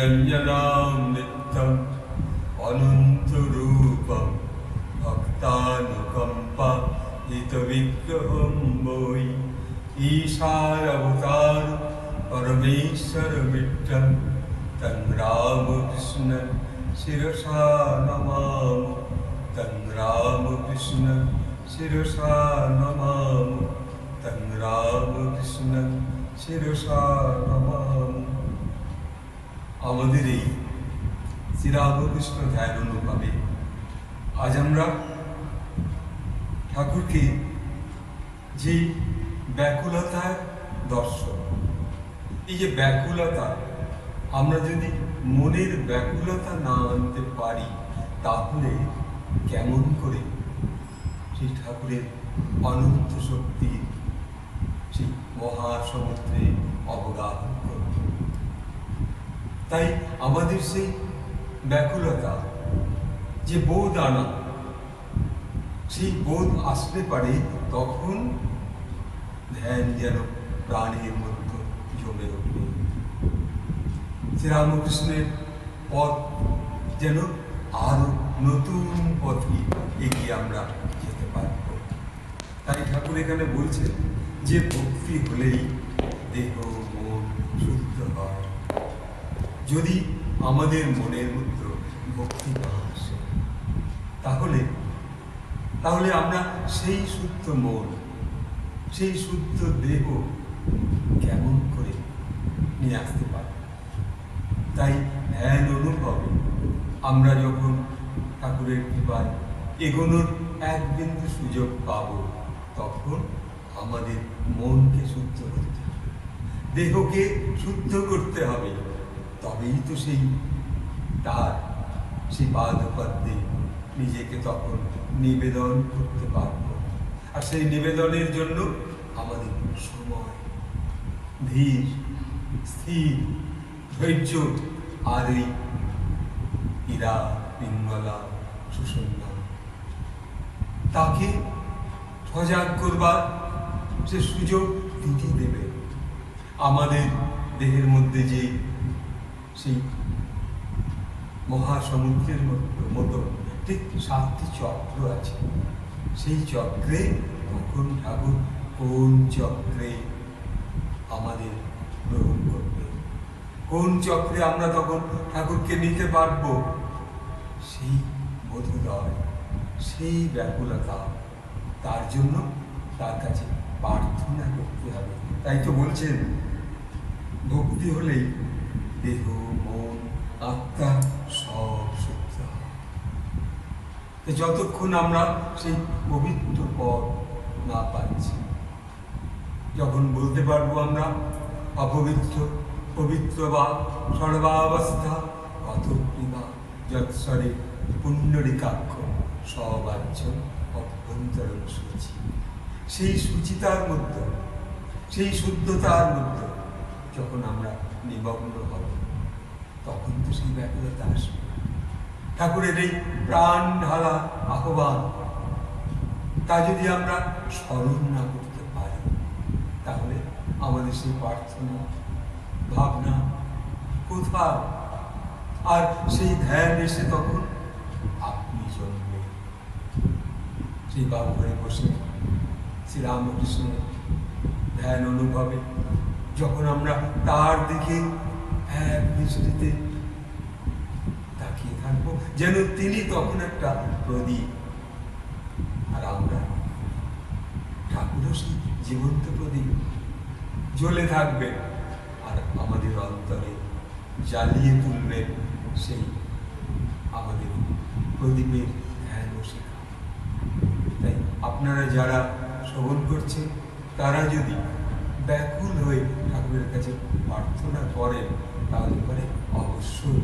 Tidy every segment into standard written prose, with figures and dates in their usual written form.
নিরঞ্জনাম নিত্যম অনন্তরূপম ভক্তানুকম্পা হিতবিগ্রহম বৈ ঈশার অবতার পরমেশ্বর মিত্রম তং রামকৃষ্ণ শিরসা নমাম তং রামকৃষ্ণ শিরসা নমাম তং রামকৃষ্ণ শিরসা নমাম। আমাদের এই শ্রীরামকৃষ্ণ ধ্যান অনুভবে আজ আমরা ঠাকুরকে যে ব্যাকুলতার দর্শন, এই যে ব্যাকুলতা, আমরা যদি মনের ব্যাকুলতা না আনতে পারি তাহলে কেমন করে সেই ঠাকুরের অনন্ত শক্তির সেই মহাসমুদ্রে অবগাহন করব। তাই আমাদের সেই ব্যাকুলতা, যে বোধ আনা, সেই বোধ আসতে পারে তখন ধ্যান যেন প্রাণের মধ্যে জমে উঠবে। শ্রীরামকৃষ্ণের পথ যেন আরো নতুন পথে এগিয়ে আমরা যেতে পারব। তাই ঠাকুর এখানে বলছেন যে ভক্তি হলেই দেহ মন শুদ্ধ হয়। যদি আমাদের মনের মধ্যে ভক্তি না আসে তাহলে আমরা সেই শুদ্ধ মন, সেই শুদ্ধ দেহ কেমন করে নিয়ে আসতে পারি। তাই ধ্যান অনুভবে আমরা যখন ঠাকুরের কৃপায় এগোনোর এক বিন্দু সুযোগ পাব, তখন আমাদের মনকে শুদ্ধ করতে হবে, দেহকে শুদ্ধ করতে হবে। তবেই তো সেই পাদপদ্মে নিজেকে তখন নিবেদন করতে পারব। আর সেই নিবেদনের জন্য আমাদের সময়, ধীর, স্থির, ধৈর্য আর এই ইরা, পিঙ্গলা, সুষন্না তাকে সজাগ করবার সে সুযোগ দিতে দেবে। আমাদের দেহের মধ্যে যে সেই মহাসমুদ্রের মতো ঠিক 7টি চক্র আছে, সেই চক্রে তখন ঠাকুর কোন চক্রে আমাদের গ্রহণ করবে, কোন চক্রে আমরা তখন ঠাকুরকে নিতে পারব, সেই বোধোদয়, সেই ব্যাকুলতা, তার জন্য তার কাছে প্রার্থনা করতে হবে। তাই তো বলছেন ভক্তি হলেই দেহ মন আত্মা সব শুদ্ধ হয়। যতক্ষণ আমরা সেই পবিত্র পদ না পাচ্ছি, যখন বলতে পারবো আমরা অপবিত্র পবিত্র বা সর্বাবস্থা কত প্রিমা যৎসরে পুণ্যরিকাক্ষ সবাহ্য অভ্যন্তরণ সূচি, সেই সূচিতার মধ্যে, সেই শুদ্ধতার মধ্যে যখন আমরা নিমগ্ন হব, তখন তো সেই ব্যাকুলতা আসবে। ঠাকুরের এই প্রাণ ঢালা আহ্বান, তা যদি আমরা স্মরণ না করতে পারি, তাহলে আমাদের সেই প্রার্থনা ভাবনা কোথাও, আর সেই ধ্যান এসে তখন আপনি জন্মে সেই বাবু হয়ে বসে শ্রীরামকৃষ্ণের ধ্যান অনুভবে যখন আমরা তার দিকে এক দৃষ্টিতে তাকিয়ে থাকবো, যেন তিনি তখন একটা প্রদীপ, আর আমরা ঠাকুরও সেই জীবন্ত প্রদীপ জ্বলে থাকবে, আর আমাদের অন্তরে জ্বালিয়ে তুলবেন সেই আমাদের প্রদীপের ধ্যান শিখা। তাই আপনারা যারা শ্রবণ করছেন, তারা যদি ব্যাকুল হয়ে ঠাকুরের কাছে প্রার্থনা করেন, তাহলে পরে অবশ্যই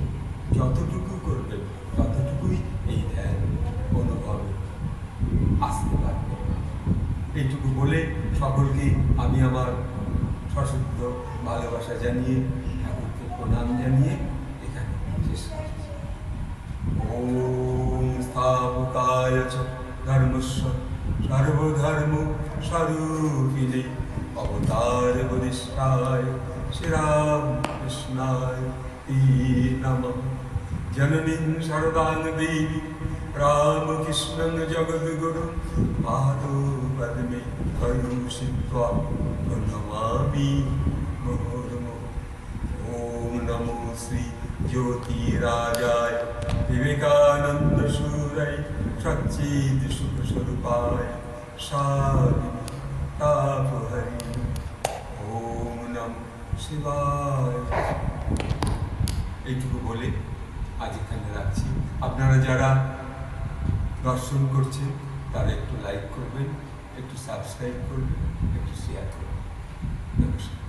যতটুকু করবেন ততটুকুই এই ধ্যান অনুভবে আসতে পারবে। এইটুকু বলে সকলকে আমি আমার সশুদ্ধ ভালোবাসা জানিয়ে, ঠাকুরকে প্রণাম জানিয়ে এখানে শেষ করছি। ওম স্থাপকায় চ ধর্মস্য সর্বধর্ম স্বরূপিণে অবতার বরিষ্ঠায় শ্রীরাম কৃষ্ণায় शक्ति नमः जननीं शारदां देवी रामकृष्णं जगद्गुरु पादोपद्मे करुषित्वा प्रणमामि मुहुर्मुहुः। ॐ नमो श्री ज्योतिराजाय विवेकानंद सूरय सच्चिद सुख स्वरूपाय शालिनी तापहरि। ओम नमः শিবায়। এইটুকু বলে আজ এখানে রাখছি। আপনারা যারা দর্শন করছেন তারা একটু লাইক করবেন, একটু সাবস্ক্রাইব করবেন, একটু শেয়ার করবেন। নমস্কার।